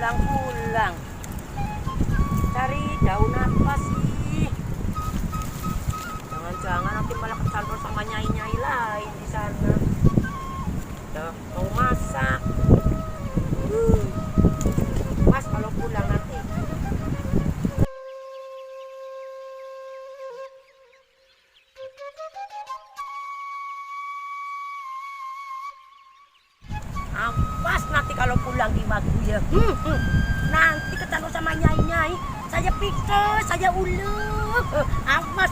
pulang-pulang. Cari daun apa sih? Jangan-jangan nanti malah kecampur sama nyai-nyai lain di sana. Udah mau masak. Pas kalau pulang nanti. Awas nanti kalau pulang di Magu ya. Nanti ketemu sama nyai-nyai. Saya pikir, saya uluk. Awas.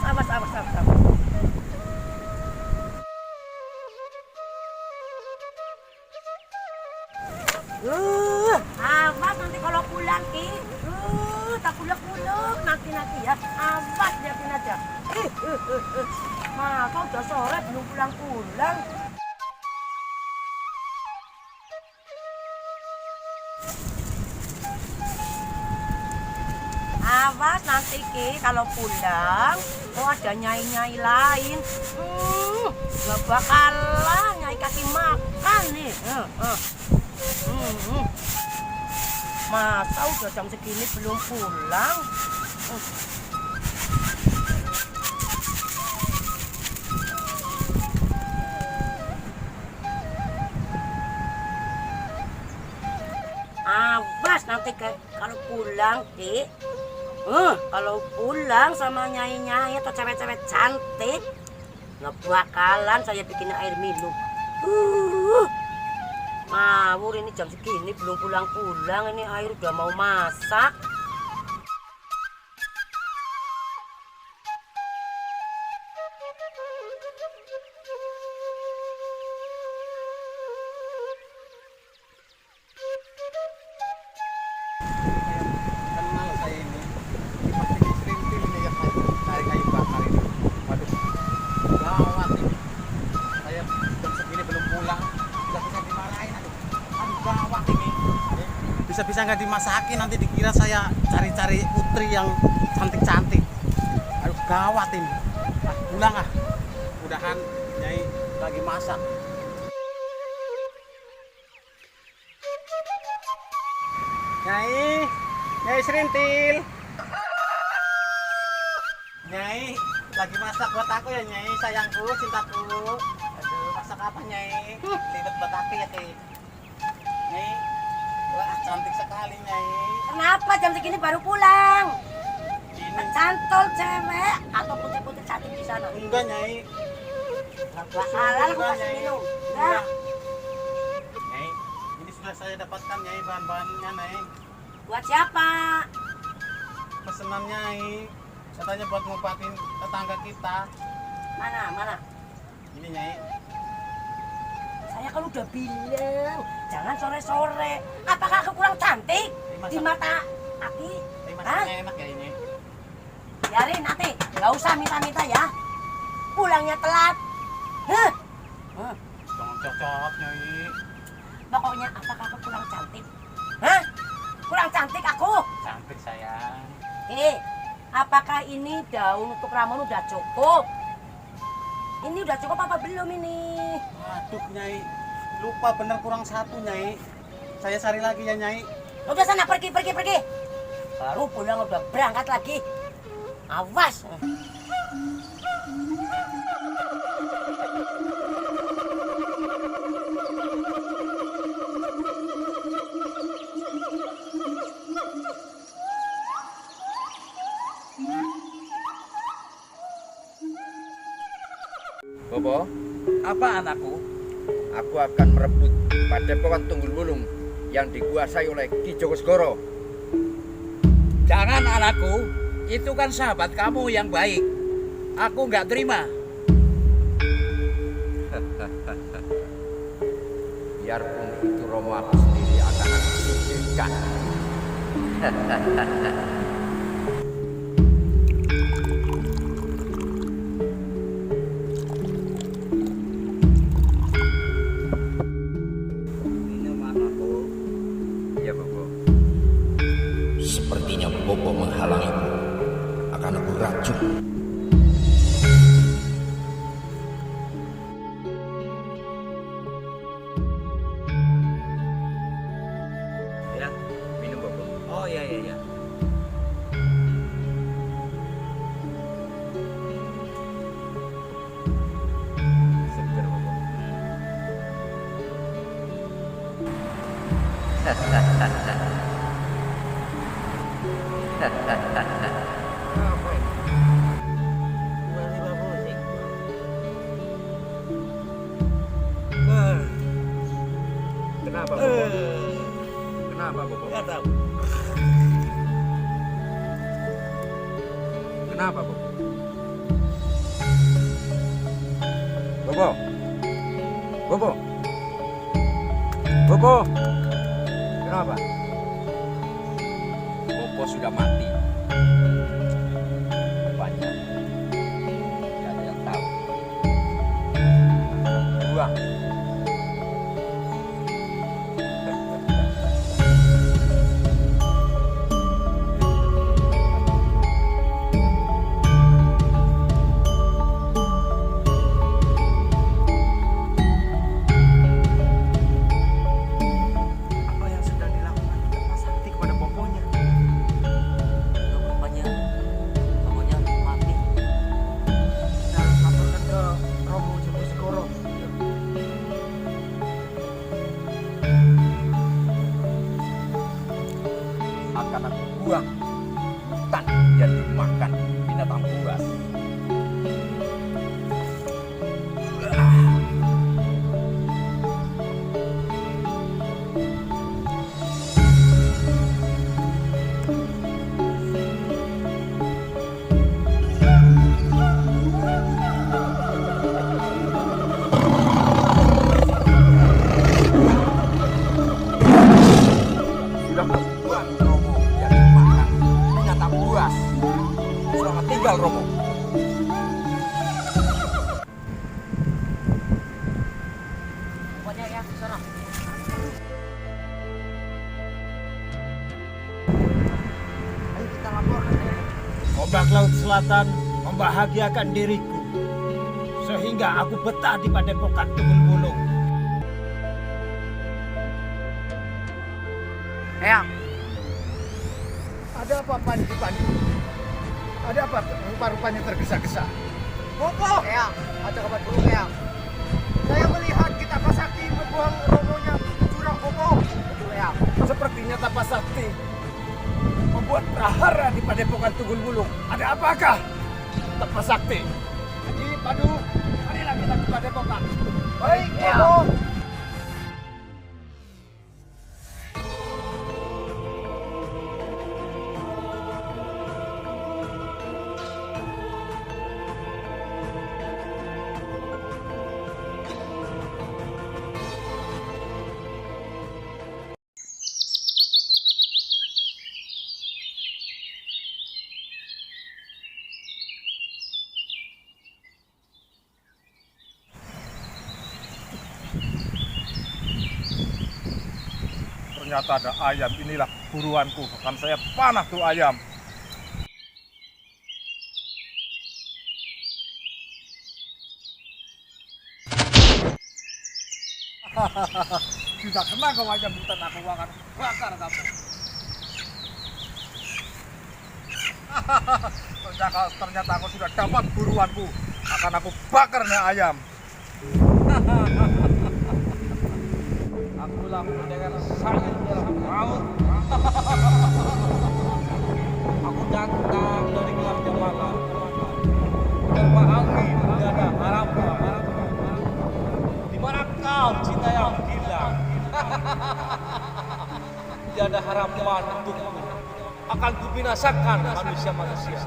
Awas nanti kalau pulang Ki. Tak uluk-uluk nanti ya. Awas liatin aja. Masa udah sore belum pulang-pulang. Awas nanti Ki kalau pulang mau ada nyai-nyai lain. Gak bakalan nyai kasih makan nih. Masa udah jam segini belum pulang? Awas nanti kalau pulang Ki. Kalau pulang sama nyai-nyai atau cewek-cewek cantik, nggak bakalan saya bikin air minum. Ngawur ini jam segini belum pulang-pulang, ini air udah mau masak. Bisa-bisa nggak dimasakin, nanti dikira saya cari-cari putri yang cantik-cantik. Aduh gawat ini. Pulang mudahan Nyai lagi masak. Nyai Serintil. Nyai lagi masak buat aku ya Nyai, sayangku, cintaku. Aduh, masak apa Nyai? Ribet buat aku ya Nyai. Nyai, wah cantik sekali Nyai. Kenapa jam segini baru pulang? Ini Cantol cewek atau putih-putih cantik di sana? enggak Nyai. Bakalan aku kasih minum. Enggak. Nyai, ini sudah saya dapatkan Nyai bahan-bahannya Nyai. Buat siapa? Pesanan Nyai. Katanya buat ngobatin tetangga kita. Mana? Ini Nyai. Saya kan udah bilang, jangan sore-sore. Apakah aku kurang cantik di mata Aki? Tapi masaknya enak ya ini. Biarin nanti, nggak usah minta-minta ya. Pulangnya telat. Jangan cocok Nyai. Pokoknya apakah aku kurang cantik? Kurang cantik aku? Cantik sayang. Apakah ini daun untuk ramuan udah cukup? Ini udah cukup apa belum ini? Aduh Nyai, lupa bener kurang satu Nyai. Saya cari lagi ya Nyai. Udah sana pergi. Baru pulang udah berangkat lagi. Awas. Bobo, apa anakku? Aku akan merebut Padepokan Tunggul Wulung yang dikuasai oleh Ki Joko Segoro. Jangan anakku, itu kan sahabat kamu yang baik. Aku nggak terima. Biarpun itu Romo aku sendiri akan aku singkirkan. Iya Bobo. Sepertinya Bobo menghalangiku. Akan aku racun. Ya, minum Bobo. iya iya iya. Sebentar, Bobo. Apa ini? Tiba-tiba pusing. Kenapa, Bobo? Kenapa, Bobo? Nggak tahu. Kenapa, Bobo? Bobo. Bobo. Bobo. Kenapa? Bobo sudah mati. Rupanya tidak ada yang tahu. Buang. Apa yang sedang dilakukan Mas Sakti kepada Bobonya? Rupanya kamunya mati. Kita harus laporkan ke Romo Jogosegoro. Akan aku buang hutan yang dimakan binatang buas. Sudah membuang Romo yang dimakan binatang buas. Selamat tinggal, Romo. Pokoknya ya, sana. Ayo kita laporkan. Ombak Laut Selatan membahagiakan diriku sehingga aku betah di Padepokan Tunggul Wulung. Eyang, Ada apa Pandi? Ada apa rupa-rupanya tergesa-gesa? Bobo! Eyang, ada kabar buruk Eyang. Saya melihat kita Pasakti membuang romonya ke jurang Bobo. Betul Eyang. Sepertinya Tapasakti membuat prahara di Padepokan Tunggul Wulung. Ada apakah Tapasakti? Jadi Padu, marilah kita ke Padepokan. Baik, Bobo. Ternyata ada ayam, inilah buruanku. Akan saya panah tuh ayam. Sudah kena kau ayam hutan aku akan bakar kamu. Ternyata aku sudah dapat buruanku. Akan aku bakarnya ayam. Akulah pendekar Sa'ir dalam laut. Aku datang dari gelap jambatan. Terpa angin, tidak ada harapan. Di mana kau, cinta yang hilang? Tidak ada harapan untukku. Akan kubinasakan manusia-manusia.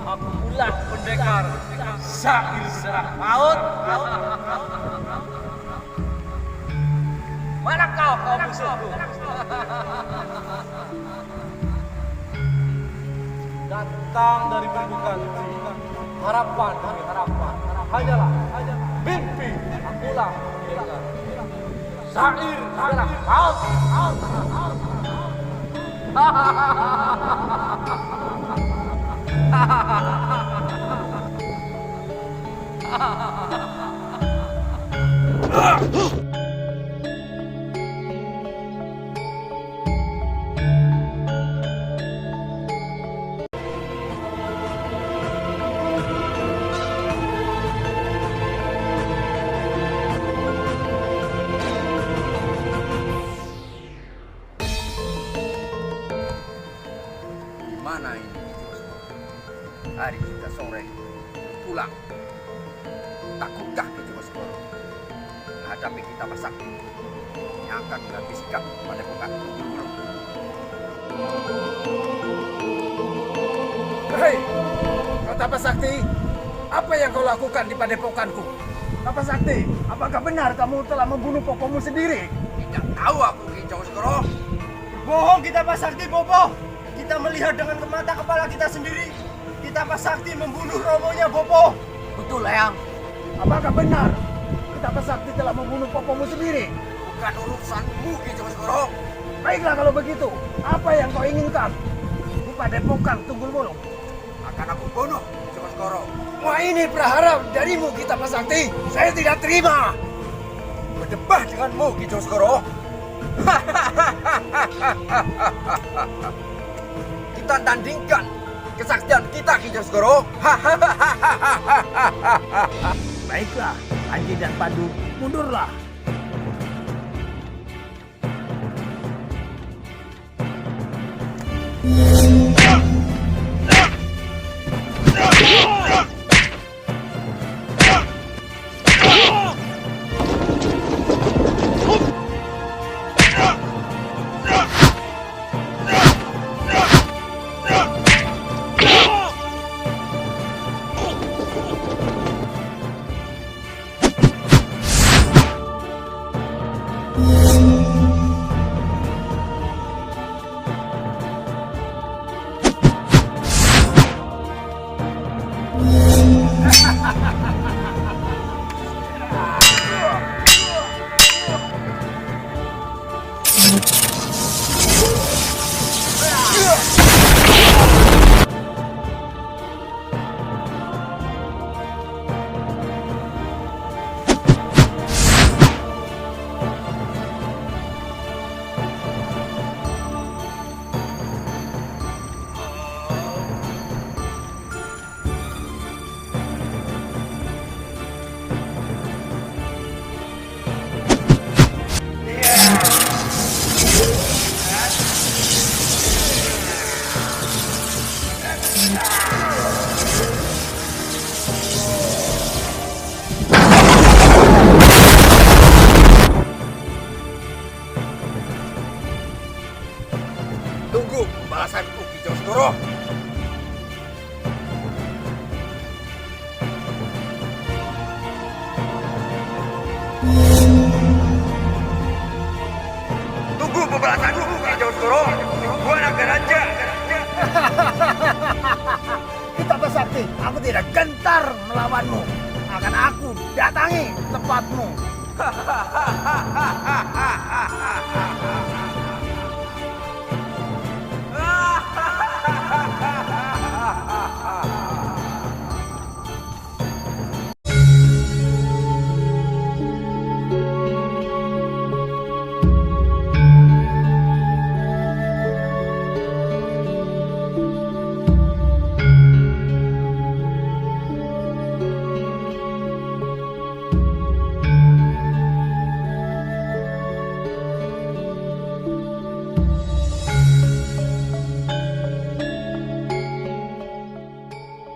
Akulah pendekar Sa'ir dalam laut. Mana kau musuhku? Datang dari biru ganti, harapan demi harapan, hanyalah mimpi. Akulah pendekar Sa'ir dalam laut. hari sudah sore. Pulang. Takutkah Ki Jogoskoro menghadapi kita Sakti yang akan mengambil sikap pada Padepokan Tunggul Wulung? Hei, kau Tapas Sakti, apa yang kau lakukan di padepokanku? Tapas Sakti, apakah benar kamu telah membunuh popomu sendiri? Tidak tahu aku Ki Jogoskoro. Bohong kita Pak Sakti, Bopo. Kita melihat dengan mata kepala kita sendiri. Kita Pak Sakti membunuh romonya Bopo. Betul, Eyang. Apakah benar Tapas Sakti telah membunuh popomu sendiri? Bukan urusanmu Ki Jogoskoro. Baiklah kalau begitu, apa yang kau inginkan di padepokan Tunggul Wulung? Akan aku bunuh Ki Jogoskoro. Wah, ini prahara darimu kita Tapas Sakti. Saya tidak terima. Berdebat denganmu Ki Jogoskoro. Kita tandingkan kesaktian kita Ki Jogoskoro. Baiklah, Anji dan Pandu, mundurlah. Tunggu balasanku Ki Jogoskoro. Tunggu pembalasanku Ki Jogoskoro. Gua anak raja. Kita Tapas Sakti, aku tidak gentar melawanmu. Akan aku datangi tempatmu.